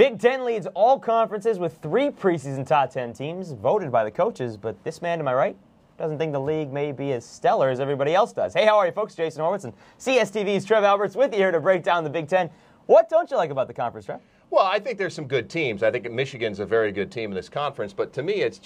Big Ten leads all conferences with 3 preseason top 10 teams voted by the coaches, but this man, am I right, doesn't think the league may be as stellar as everybody else does. Hey, how are you, folks? Jason Horowitz and CSTV's Trev Alberts with you here to break down the Big Ten. What don't you like about the conference, Trev? Well, I think there's some good teams. I think Michigan's a very good team in this conference. But to me, it's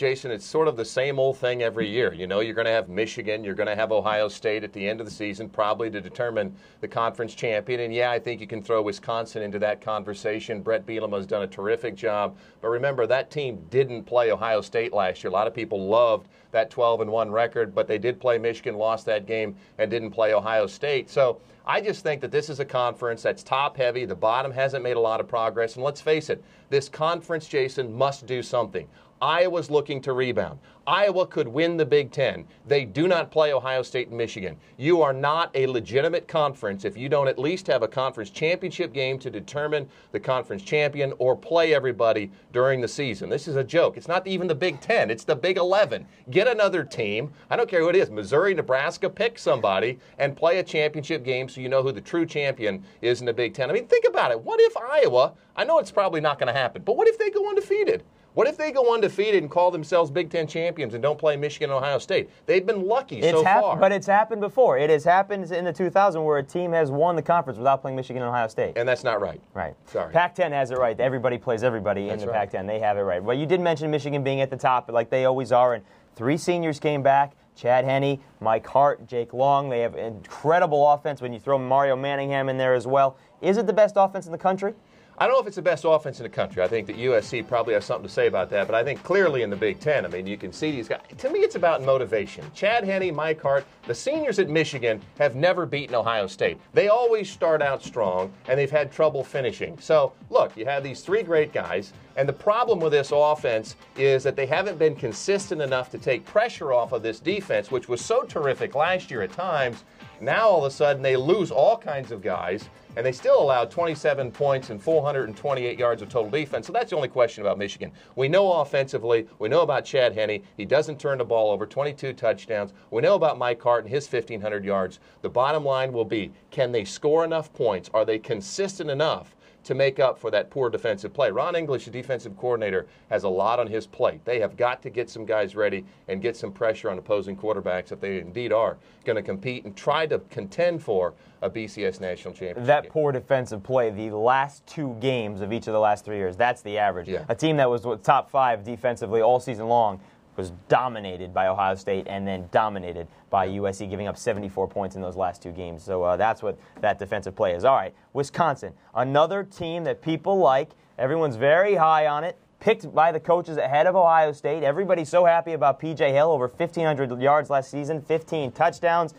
sort of the same old thing every year. You know, you're going to have Michigan. You're going to have Ohio State at the end of the season, probably to determine the conference champion. And, yeah, I think you can throw Wisconsin into that conversation. Brett Bielema's done a terrific job. But remember, that team didn't play Ohio State last year. A lot of people loved that 12-1 record, but they did play Michigan, lost that game, and didn't play Ohio State. So I just think that this is a conference that's top-heavy. The bottom hasn't made a lot of progress. And let's face it, this conference, Jason, must do something. Iowa's looking to rebound. Iowa could win the Big Ten. They do not play Ohio State and Michigan. You are not a legitimate conference if you don't at least have a conference championship game to determine the conference champion or play everybody during the season. This is a joke. It's not even the Big Ten. It's the Big 11. Get another team. I don't care who it is. Missouri, Nebraska, pick somebody and play a championship game so you know who the true champion is in the Big Ten. I mean, think about it. What if Iowa, I know it's probably not going to happen, but what if they go undefeated? What if they go undefeated and call themselves Big Ten champions and don't play Michigan and Ohio State? They've been lucky so far. But it's happened before. It has happened in the 2000s where a team has won the conference without playing Michigan and Ohio State. And that's not right. Right. Sorry. Pac-10 has it right. Everybody plays everybody in the Pac-10. They have it right. Well, you did mention Michigan being at the top like they always are, and 3 seniors came back. Chad Henne, Mike Hart, Jake Long. They have incredible offense when you throw Mario Manningham in there as well. Is it the best offense in the country? I don't know if it's the best offense in the country. I think that USC probably has something to say about that, but I think clearly in the Big Ten, I mean, you can see these guys. To me, it's about motivation. Chad Henne, Mike Hart, the seniors at Michigan have never beaten Ohio State. They always start out strong, and they've had trouble finishing. So, look, you have these 3 great guys, and the problem with this offense is that they haven't been consistent enough to take pressure off of this defense, which was so terrific last year at times. Now, all of a sudden, they lose all kinds of guys, and they still allowed 27 points and 428 yards of total defense. So that's the only question about Michigan. We know offensively, we know about Chad Henne. He doesn't turn the ball over, 22 touchdowns. We know about Mike Hart and his 1,500 yards. The bottom line will be, can they score enough points? Are they consistent enough to make up for that poor defensive play? Ron English, the defensive coordinator, has a lot on his plate. They have got to get some guys ready and get some pressure on opposing quarterbacks if they indeed are going to compete and try to contend for a BCS national championship. That poor defensive play, the last 2 games of each of the last 3 years, that's the average. Yeah. A team that was top 5 defensively all season long was dominated by Ohio State and then dominated by USC, giving up 74 points in those last 2 games. So that's what that defensive play is. All right, Wisconsin, another team that people like. Everyone's very high on it. Picked by the coaches ahead of Ohio State. Everybody's so happy about P.J. Hill, over 1,500 yards last season, 15 touchdowns.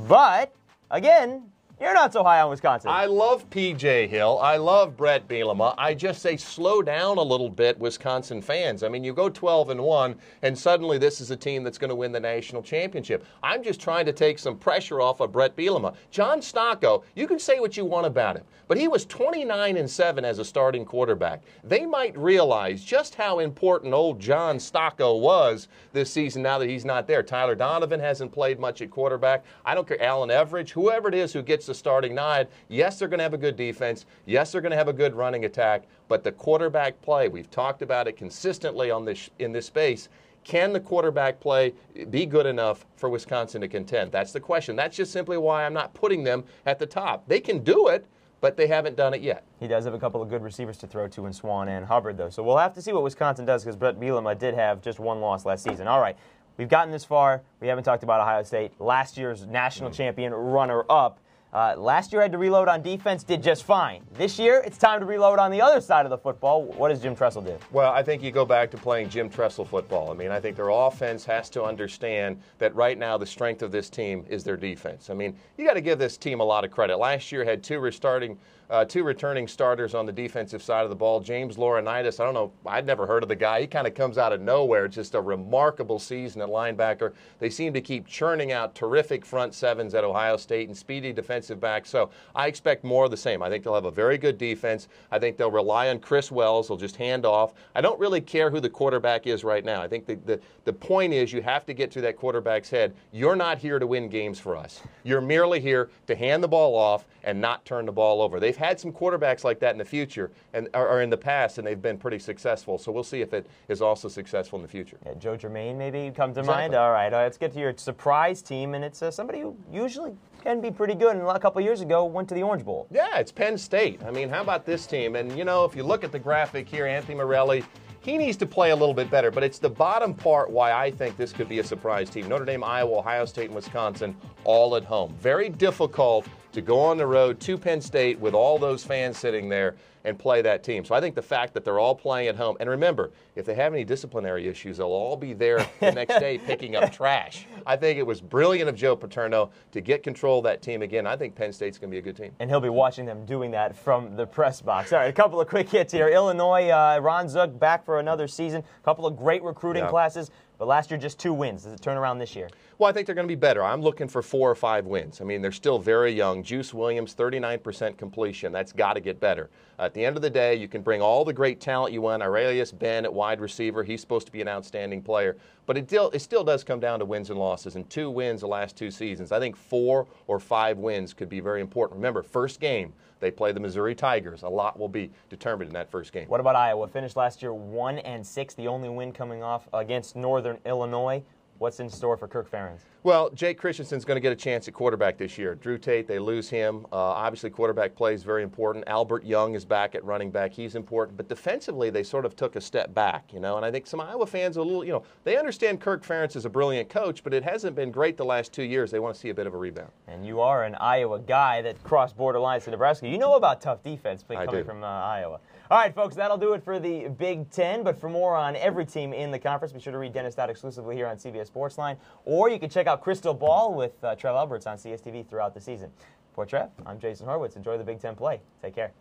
But, again, you're not so high on Wisconsin. I love P.J. Hill. I love Brett Bielema. I just say slow down a little bit, Wisconsin fans. I mean, you go 12-1, and suddenly this is a team that's going to win the national championship. I'm just trying to take some pressure off of Brett Bielema. John Stocco, you can say what you want about him, but he was 29-7 as a starting quarterback. They might realize just how important old John Stocco was this season now that he's not there. Tyler Donovan hasn't played much at quarterback. I don't care, Alan Everidge, whoever it is who gets the starting 9. Yes, they're going to have a good defense. Yes, they're going to have a good running attack. But the quarterback play, we've talked about it consistently in this space. Can the quarterback play be good enough for Wisconsin to contend? That's the question. That's just simply why I'm not putting them at the top. They can do it, but they haven't done it yet. He does have a couple of good receivers to throw to in Swan and Hubbard, though. So we'll have to see what Wisconsin does because Brett Bielema did have just 1 loss last season. All right, we've gotten this far. We haven't talked about Ohio State. Last year's national champion runner-up. Last year I had to reload on defense, did just fine. This year, it's time to reload on the other side of the football. What does Jim Tressel do? Well, I think you go back to playing Jim Tressel football. I mean, I think their offense has to understand that right now the strength of this team is their defense. I mean, you got to give this team a lot of credit. Last year had 2 returning starters on the defensive side of the ball. James Laurinaitis, I don't know, I'd never heard of the guy. He kind of comes out of nowhere. It's just a remarkable season at linebacker. They seem to keep churning out terrific front sevens at Ohio State and speedy defensive backs. So I expect more of the same. I think they'll have a very good defense. I think they'll rely on Chris Wells. They'll just hand off. I don't really care who the quarterback is right now. I think the point is you have to get to that quarterback's head. You're not here to win games for us. You're merely here to hand the ball off and not turn the ball over. They've had some quarterbacks like that in the future or in the past, and they've been pretty successful. So we'll see if it is also successful in the future. Yeah, Joe Germain maybe come to Exactly. mind. All right, let's get to your surprise team, and it's somebody who usually can be pretty good, and a couple of years ago went to the Orange Bowl. Yeah, it's Penn State. I mean, how about this team? And, you know, if you look at the graphic here, Anthony Morelli, he needs to play a little bit better, but it's the bottom part why I think this could be a surprise team. Notre Dame, Iowa, Ohio State, and Wisconsin all at home. Very difficult to go on the road to Penn State with all those fans sitting there and play that team. So I think the fact that they're all playing at home, and remember, if they have any disciplinary issues, they'll all be there the next day picking up trash. I think it was brilliant of Joe Paterno to get control of that team again. I think Penn State's going to be a good team. And he'll be watching them doing that from the press box. All right, a couple of quick hits here. Illinois, Ron Zook back for another season. A couple of great recruiting classes, but last year just 2 wins. Does it turn around this year? Well, I think they're going to be better. I'm looking for 4 or 5 wins. I mean, they're still very young. Juice Williams, 39% completion. That's got to get better. At the end of the day, you can bring all the great talent you want. Aurelius Ben at wide receiver, he's supposed to be an outstanding player. But it still does come down to wins and losses. And 2 wins the last 2 seasons. I think 4 or 5 wins could be very important. Remember, first game, they play the Missouri Tigers. A lot will be determined in that first game. What about Iowa? Finished last year 1-6, the only win coming off against Northern Illinois. What's in store for Kirk Ferentz? Well, Jake Christensen's going to get a chance at quarterback this year. Drew Tate, they lose him. Obviously, quarterback play is very important. Albert Young is back at running back. He's important. But defensively, they sort of took a step back, you know. And I think some Iowa fans are a little, you know, they understand Kirk Ferentz is a brilliant coach, but it hasn't been great the last 2 years. They want to see a bit of a rebound. And you are an Iowa guy that crossed border lines to Nebraska. You know about tough defense coming from Iowa. All right, folks, that'll do it for the Big Ten. But for more on every team in the conference, be sure to read Dennis Dodd exclusively here on CBS Sportsline. Or you can check out Crystal Ball with Trev Alberts on CSTV throughout the season. For Trev, I'm Jason Horowitz. Enjoy the Big Ten play. Take care.